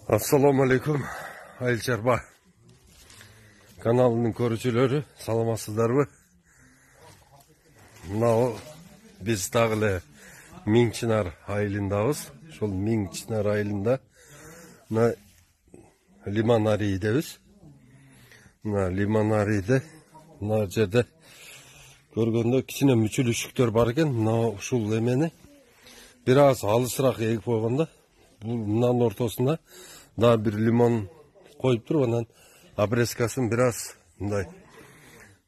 Assalamu alaikum. Айыл Чарба каналының көрүүчүлөрү, саламатсыздарбы? Мына биз дагы эле Миңчинар айылындабыз. Ошол Миңчинар айылында мына Лиманарийдебиз. Мына Лиманарийде мына жерде көргөндө кичине мүчүлүшүктөр бар экен. Мына ушул эмени бир аз алысыраак эгип койгондо, мынанын ортосунда да bir limon koyup turup анан обрезкасын бир аз мындай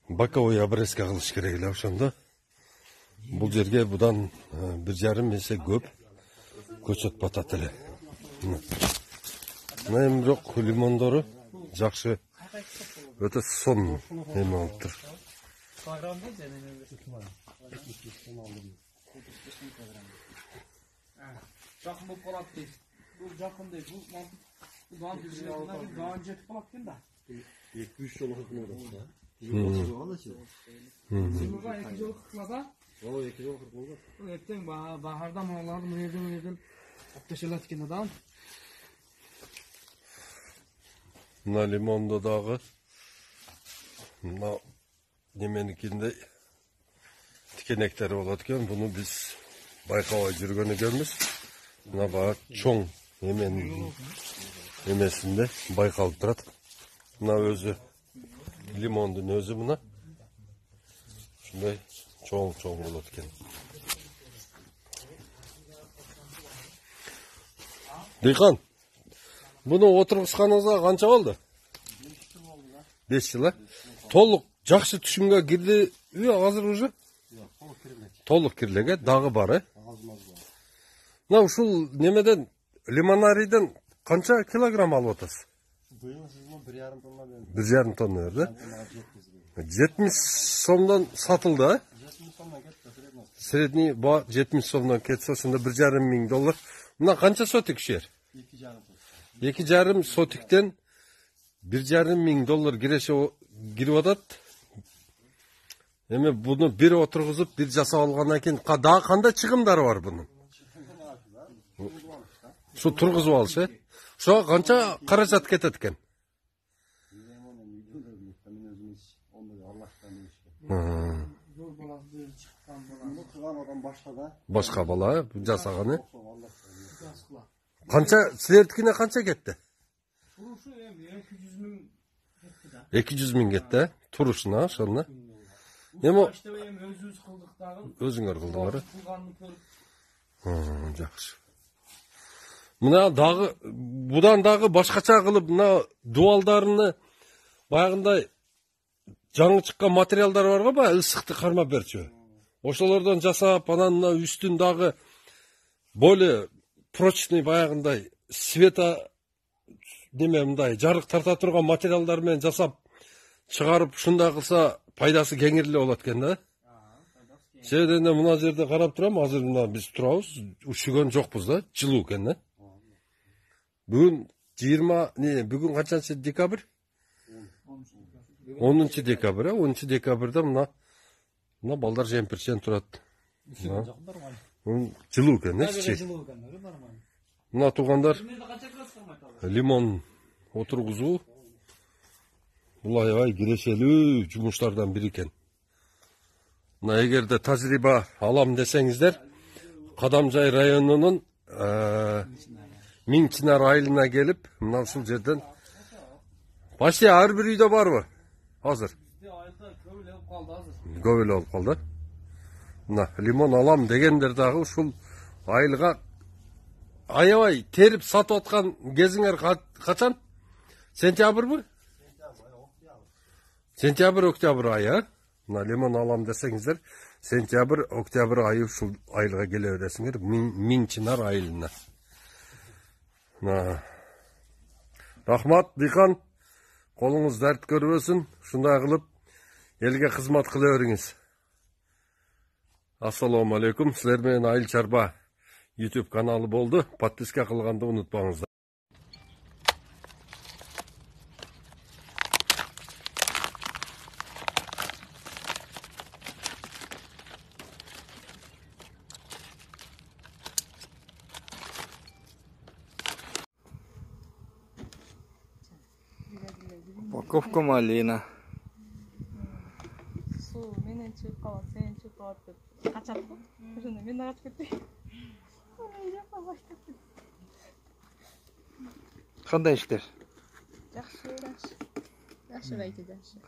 боковой обрезка кылыш керек эле. Ошондо бул жерге будан 1,5 эсе көп көчөт батат эле. Мына эми бирок лимондору жакшы, өтө сонун эме болуптур. Жақын болып қалады дейді. Бұл жақын дейді. Бұл дауан жүргенде дауан жетіп қалады екен да. 2-3 жол қырқылады. Симурға 2 жол қырқылады. Ол 2 жол қырқылады. Ертең бахарда мыналарды мына апташалады екен адам. Мына лимондо дагы мына неменикиндей тикенектери болот экен. Буну биз байкабай жүргөн экенбиз. Мына баа чоң эменин эмесинде байкалып турат. Мына өзү лимондун өзү мына ушундай чоң болот экен. Дыйкан, буну отургусканыңызга канча болду? 5 жыл. Толук жакшы түшүмгө кирдиби азыр уже? Толук кирлеге дагы бар, Мына ушул немеден Лиманарийден канча килограмм алып атасыз? Быйыл сезон 1,5 тонна берди. 1,5 тонна берди. 70 сомдон сатылды, 70 сомдон кетти, средний ба 70 сомдон кетсе, ошондо 1,5 миң доллар. Мына канча сотик шер? 2,5 сотиктен 1,5 миң доллар кирип атат. Эми буну бир отургузуп, бир жасап алгандан кийин дагы кандай чыгымдары бар бунун? Şu turguzуп алыш, Ошого канча каражат кетет экен? Башка бала жасаганы. Канча силердикине канча кетти? Турушу 200 миң кетти да. 200 миң кетти, турушуна ошону. Эми өзүбүз кылдык дагы. Өзүңөр кылдыңар. Кылганын көрүп. Жакшы. Мына дагы будан дагы башкача кылып мына дуалдарыны баягындай жаңы чыккан материалдар бар го, баягы ысыкты кармап берчү. Ошолордон жасап, анан мына үстүн дагы более прочный баягындай света неме мындай жарык тарта турган материалдар менен жасап чыгарып ушундай кылса пайдасы кеңири эле болот экен да. Себеби мына жерде карап турам, азыр мына биз турабыз, ушугөн жокпуз да, жылуу экен да. Бүгүн 20, бүгүн канчанчы декабрь? 10 декабрь, 10 декабрда мына балдар жемпирчен турат. Жылуу экен, эчи. Мына туугандар лимон отургузуу бул аябай кирешелүү жумуштардан бири экен. Мына эгерде тажрыйба алам десеңиздер, Кадамжай районунун Миңчинар айылына келип, мына ушул жерден почти ар бир үйдө барбы? Азыр. Көп эле болуп калды. Мына лимон алам дегендер дагы ушул айылга аябай терип сатып аткан кезиңер качан? Сентябрбы? Сентябрь, октябрь айы, Мына лимон алам десеңиздер, сентябрь, октябрь айы ушул айылга келе бересиңер, Миңчинар айылына. Рахмат, Дыйкан, колуңуз дәрт көрбөсүн, ушундай кылып элге кызмат кыла бериңиз. Ассаламу алейкум, силер менен Айыл Чарба YouTube каналы болду. Подписка кылганды унутпаңыздар. Kopko malina. Su menen çıkıp kalat, sen çıkıp kalat dep. Kaçat mı? Şunu men kaçıp kettim. Onu yapma başladım. Qanday ishlar? Yaxshi, yaxshi. Yaxshi, yaxshi.